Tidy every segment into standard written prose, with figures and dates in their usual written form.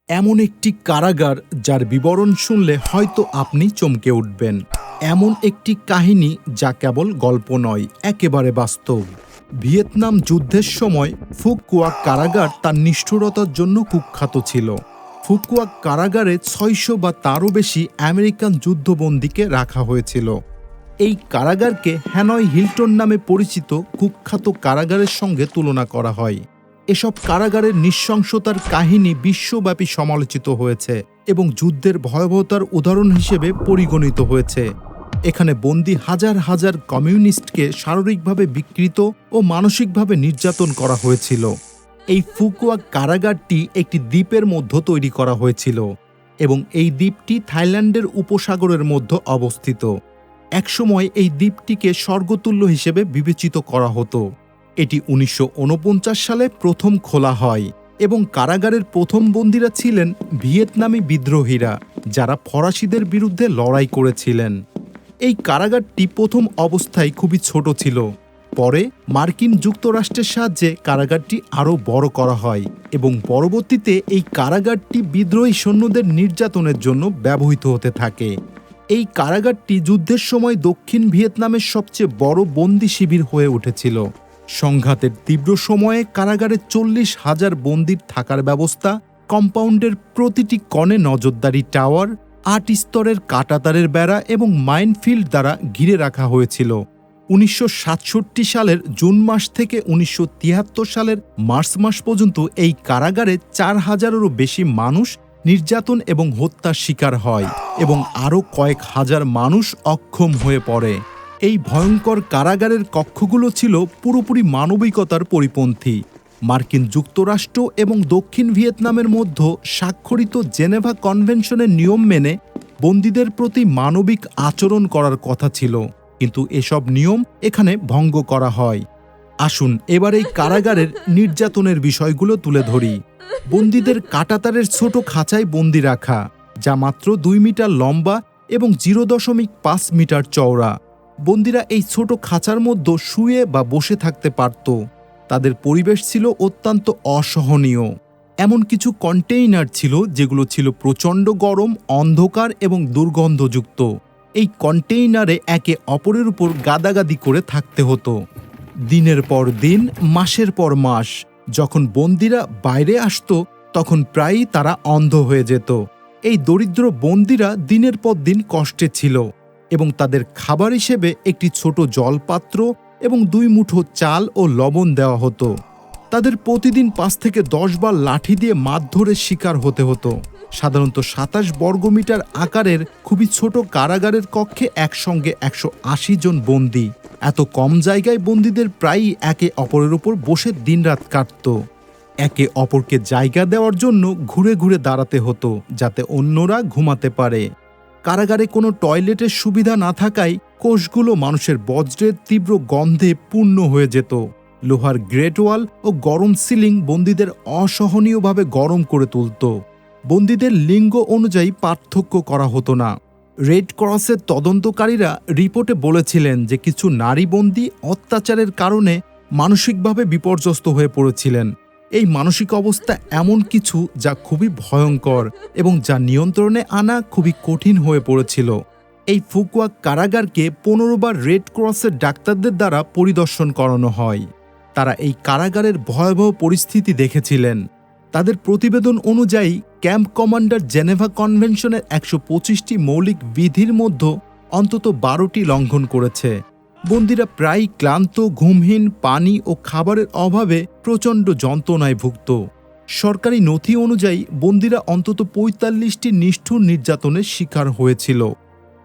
এমন একটি কারাগার যার বিবরণ শুনলে হয়তো আপনি চমকে উঠবেন। এমন একটি কাহিনী যা কেবল গল্প নয়, একেবারে বাস্তব। ভিয়েতনাম যুদ্ধের সময় ফু কোয়াক কারাগার তার নিষ্ঠুরতার জন্য কুখ্যাত ছিল। ফু কোয়াক কারাগারে ৬০০ বা তারও বেশি আমেরিকান যুদ্ধবন্দীকে রাখা হয়েছিল। এই কারাগারকে হ্যানয় হিল্টন নামে পরিচিত কুখ্যাত কারাগারের সঙ্গে তুলনা করা হয়। এসব কারাগারের নৃশংসতার কাহিনী বিশ্বব্যাপী সমালোচিত হয়েছে এবং যুদ্ধের ভয়াবহতার উদাহরণ হিসেবে পরিগণিত হয়েছে। এখানে বন্দী হাজার হাজার কমিউনিস্টকে শারীরিকভাবে বিকৃত ও মানসিকভাবে নির্যাতন করা হয়েছিল। এই ফু কোয়াক কারাগারটি একটি দ্বীপের মধ্যে তৈরি করা হয়েছিল এবং এই দ্বীপটি থাইল্যান্ডের উপসাগরের মধ্যে অবস্থিত। একসময় এই দ্বীপটিকে স্বর্গতুল্য হিসেবে বিবেচিত করা হতো। এটি ১৯৪৯ সালে প্রথম খোলা হয় এবং কারাগারের প্রথম বন্দীরা ছিলেন ভিয়েতনামি বিদ্রোহীরা, যারা ফরাসিদের বিরুদ্ধে লড়াই করেছিলেন। এই কারাগারটি প্রথম অবস্থায় খুবই ছোট ছিল। পরে মার্কিন যুক্তরাষ্ট্রের সাহায্যে কারাগারটি আরও বড় করা হয় এবং পরবর্তীতে এই কারাগারটি বিদ্রোহী সৈন্যদের নির্যাতনের জন্য ব্যবহৃত হতে থাকে। এই কারাগারটি যুদ্ধের সময় দক্ষিণ ভিয়েতনামের সবচেয়ে বড় বন্দি শিবির হয়ে উঠেছিল। সংঘাতের তীব্র সময়ে কারাগারে ৪০,০০০ বন্দির থাকার ব্যবস্থা, কম্পাউন্ডের প্রতিটি কোণে নজরদারি টাওয়ার, ৮ স্তরের কাঁটাতারের বেড়া এবং মাইনফিল্ড দ্বারা ঘিরে রাখা হয়েছিল। ১৯৬৭ সালের জুন মাস থেকে ১৯৭৩ সালের মার্চ মাস পর্যন্ত এই কারাগারে ৪,০০০-এরও বেশি মানুষ নির্যাতন এবং হত্যার শিকার হয় এবং আরও কয়েক হাজার মানুষ অক্ষম হয়ে পড়ে। এই ভয়ঙ্কর কারাগারের কক্ষগুলো ছিল পুরোপুরি মানবিকতার পরিপন্থী। মার্কিন যুক্তরাষ্ট্র এবং দক্ষিণ ভিয়েতনামের মধ্যে স্বাক্ষরিত জেনেভা কনভেনশনের নিয়ম মেনে বন্দীদের প্রতি মানবিক আচরণ করার কথা ছিল, কিন্তু এসব নিয়ম এখানে ভঙ্গ করা হয়। আসুন এবার এই কারাগারের নির্যাতনের বিষয়গুলো তুলে ধরি। বন্দীদের কাঁটাতারের ছোট খাঁচায় বন্দি রাখা, যা মাত্র ২ মিটার লম্বা এবং ০.৫ মিটার চওড়া। বন্দীরা এই ছোট খাঁচার মধ্যে শুয়ে বা বসে থাকতে পারত। তাদের পরিবেশ ছিল অত্যন্ত অসহনীয়। এমন কিছু কন্টেইনার ছিল যেগুলো ছিল প্রচণ্ড গরম, অন্ধকার এবং দুর্গন্ধযুক্ত। এই কন্টেইনারে একে অপরের উপর গাদাগাদি করে থাকতে হতো। দিনের পর দিন, মাসের পর মাস, যখন বন্দীরা বাইরে আসত তখন প্রায়ই তারা অন্ধ হয়ে যেত। এই দরিদ্র বন্দীরা দিনের পর দিন কষ্টে ছিল এবং তাদের খাবার হিসেবে একটি ছোট জলপাত্র এবং ২ মুঠো চাল ও লবণ দেওয়া হতো। তাদের প্রতিদিন ৫ থেকে ১০ বার লাঠি দিয়ে মারধরের শিকার হতে হতো। সাধারণত ২৭ বর্গমিটার আকারের খুবই ছোট কারাগারের কক্ষে একসঙ্গে ১৮০ জন বন্দী। এত কম জায়গায় বন্দীদের প্রায়ই একে অপরের উপর বসে দিনরাত কাটত। একে অপরকে জায়গা দেওয়ার জন্য ঘুরে ঘুরে দাঁড়াতে হতো যাতে অন্যরা ঘুমাতে পারে। কারাগারে কোনো টয়লেটের সুবিধা না থাকায় কোষগুলো মানুষের বজ্রের তীব্র গন্ধে পূর্ণ হয়ে যেত। লোহার গ্রেট ওয়াল ও গরম সিলিং বন্দীদের অসহনীয়ভাবে গরম করে তুলত। বন্দীদের লিঙ্গ অনুযায়ী পার্থক্য করা হতো না। রেড ক্রসের তদন্তকারীরা রিপোর্টে বলেছিলেন যে কিছু নারী বন্দী অত্যাচারের কারণে মানসিকভাবে বিপর্যস্ত হয়ে পড়েছিলেন। এই মানসিক অবস্থা এমন কিছু যা খুবই ভয়ঙ্কর এবং যা নিয়ন্ত্রণে আনা খুবই কঠিন হয়ে পড়েছিল। এই ফু কোয়াক কারাগারকে ১৫ বার রেড ক্রসের ডাক্তারদের দ্বারা পরিদর্শন করানো হয়। তারা এই কারাগারের ভয়াবহ পরিস্থিতি দেখেছিলেন। তাদের প্রতিবেদন অনুযায়ী ক্যাম্প কমান্ডার জেনেভা কনভেনশনের ১২৫টি মৌলিক বিধির মধ্যে অন্তত ১২টি লঙ্ঘন করেছে। বন্দীরা প্রায়ই ক্লান্ত, ঘুমহীন, পানি ও খাবারের অভাবে প্রচণ্ড যন্ত্রণায় ভুগত। সরকারি নথি অনুযায়ী বন্দীরা অন্তত ৪৫টি নিষ্ঠুর নির্যাতনের শিকার হয়েছিল।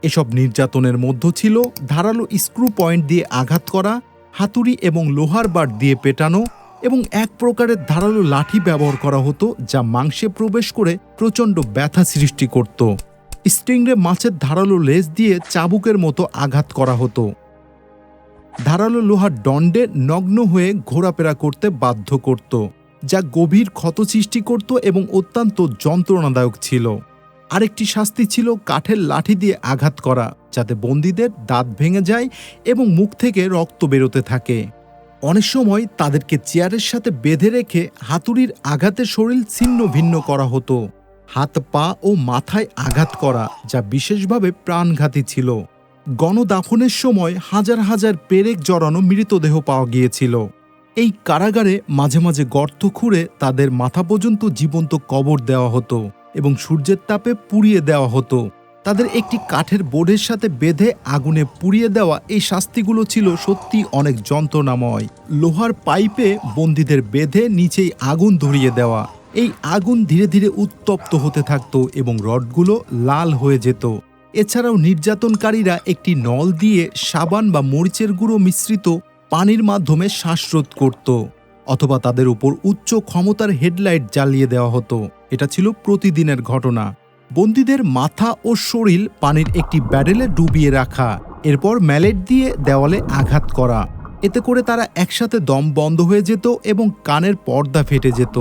এসব নির্যাতনের মধ্যে ছিল ধারালো স্ক্রু পয়েন্ট দিয়ে আঘাত করা, হাতুড়ি এবং লোহার বার দিয়ে পেটানো এবং এক প্রকারের ধারালো লাঠি ব্যবহার করা হতো যা মাংসে প্রবেশ করে প্রচণ্ড ব্যথা সৃষ্টি করত। স্টিংরে মাছের ধারালো লেজ দিয়ে চাবুকের মতো আঘাত করা হতো। ধারালো লোহার দণ্ডে নগ্ন হয়ে ঘোরাফেরা করতে বাধ্য করত, যা গভীর ক্ষত সৃষ্টি করত এবং অত্যন্ত যন্ত্রণাদায়ক ছিল। আরেকটি শাস্তি ছিল কাঠের লাঠি দিয়ে আঘাত করা, যাতে বন্দীদের দাঁত ভেঙে যায় এবং মুখ থেকে রক্ত বেরোতে থাকে। অনেক সময় তাদেরকে চেয়ারের সাথে বেঁধে রেখে হাতুড়ির আঘাতে শরীর ছিন্ন ভিন্ন করা হতো। হাত পা ও মাথায় আঘাত করা, যা বিশেষভাবে প্রাণঘাতী ছিল। গণদাফনের সময় হাজার হাজার পেরেক জড়ানো মৃতদেহ পাওয়া গিয়েছিল। এই কারাগারে মাঝে মাঝে গর্ত খুঁড়ে তাদের মাথা পর্যন্ত জীবন্ত কবর দেওয়া হতো এবং সূর্যের তাপে পুড়িয়ে দেওয়া হতো। তাদের একটি কাঠের বোর্ডের সাথে বেঁধে আগুনে পুড়িয়ে দেওয়া এই শাস্তিগুলো ছিল সত্যি অনেক যন্ত্রণাময়। লোহার পাইপে বন্দীদের বেঁধে নিচেই আগুন ধরিয়ে দেওয়া। এই আগুন ধীরে ধীরে উত্তপ্ত হতে থাকত এবং রডগুলো লাল হয়ে যেত। এছাড়াও নির্যাতনকারীরা একটি নল দিয়ে সাবান বা মরিচের গুঁড়ো মিশ্রিত পানির মাধ্যমে শ্বাসরোধ করত, অথবা তাদের উপর উচ্চ ক্ষমতার হেডলাইট জ্বালিয়ে দেওয়া হতো। এটা ছিল প্রতিদিনের ঘটনা। বন্দীদের মাথা ও শরীর পানির একটি ব্যারেলে ডুবিয়ে রাখা, এরপর ম্যালেট দিয়ে দেওয়ালে আঘাত করা। এতে করে তারা একসাথে দম বন্ধ হয়ে যেত এবং কানের পর্দা ফেটে যেত।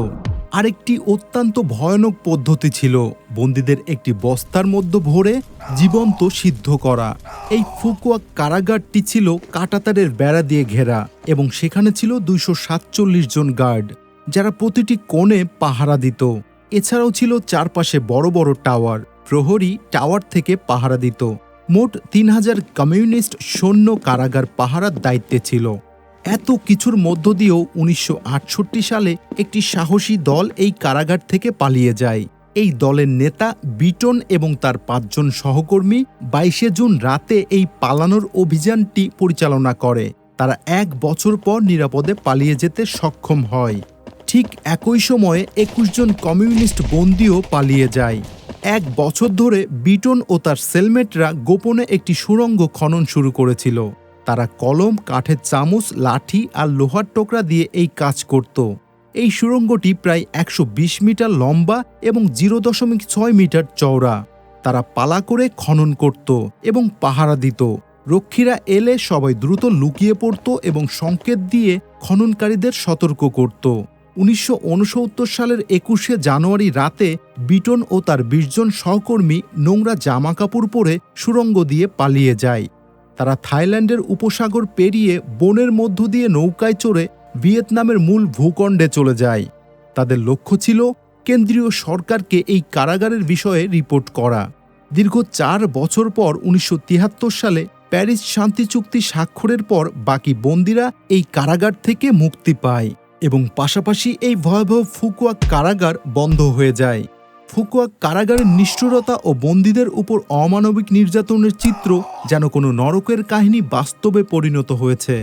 আরেকটি অত্যন্ত ভয়ানক পদ্ধতি ছিল বন্দীদের একটি বস্তার মধ্যে ভরে জীবন্ত সিদ্ধ করা। এই ফুকুয়া কারাগারটি ছিল কাঁটাতারের বেড়া দিয়ে ঘেরা এবং সেখানে ছিল 247 জন গার্ড, যারা প্রতিটি কোণে পাহারা দিত। এছাড়াও ছিল চারপাশে বড় বড় টাওয়ার, প্রহরী টাওয়ার থেকে পাহারা দিত। মোট 3000 কমিউনিস্ট সৈন্য কারাগার পাহারার দায়িত্বে ছিল। এত কিছুর মধ্য দিয়েও 1968 সালে একটি সাহসী দল এই কারাগার থেকে পালিয়ে যায়। এই দলের নেতা বিটন এবং তার 5 জন সহকর্মী 22 জুন রাতে এই পালানোর অভিযানটি পরিচালনা করে। তারা 1 বছর পর নিরাপদে পালিয়ে যেতে সক্ষম হয়। ঠিক একই সময়ে 21 জন কমিউনিস্ট বন্দীও পালিয়ে যায়। 1 বছর ধরে বিটন ও তার সেলমেটরা গোপনে একটি সুড়ঙ্গ খনন শুরু করেছিল। তারা কলম, কাঠের চামচ, লাঠি আর লোহার টোকরা দিয়ে এই কাজ করত। এই সুড়ঙ্গটি প্রায় 120 মিটার লম্বা এবং 0.6 মিটার চওড়া। তারা পালা করে খনন করত এবং পাহারা দিত। রক্ষীরা এলে সবাই দ্রুত লুকিয়ে পড়ত এবং সংকেত দিয়ে খননকারীদের সতর্ক করত। 1969 সালের 21শে জানুয়ারি রাতে বিটন ও তার 20 জন সহকর্মী নোংরা জামাকাপড় পরে সুড়ঙ্গ দিয়ে পালিয়ে যায়। তারা থাইল্যান্ডের উপসাগর পেরিয়ে বনের মধ্য দিয়ে নৌকায় চড়ে ভিয়েতনামের মূল ভূখণ্ডে চলে যায়। তাদের লক্ষ্য ছিল কেন্দ্রীয় সরকারকে এই কারাগারের বিষয়ে রিপোর্ট করা। দীর্ঘ 4 বছর পর 1973 সালে প্যারিস শান্তি চুক্তি স্বাক্ষরের পর বাকি বন্দীরা এই কারাগার থেকে মুক্তি পায় এবং পাশাপাশি এই ভয়াবহ ফুকুয়া কারাগার বন্ধ হয়ে যায়। ফুকুয়া কারাগারের নিষ্ঠুরতা ও বন্দীদের উপর অমানবিক নির্যাতনের চিত্র যেন কোনো নরকের কাহিনী বাস্তবে পরিণত হয়েছে।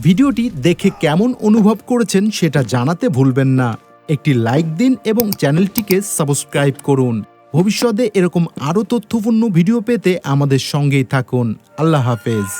ভিডিওটি দেখে কেমন অনুভব করেছেন সেটা জানাতে ভুলবেন না। একটি লাইক দিন এবং চ্যানেলটিকে সাবস্ক্রাইব করুন। ভবিষ্যতে এরকম আরও তথ্যপূর্ণ ভিডিও পেতে আমাদের সঙ্গেই থাকুন। আল্লাহ হাফেজ।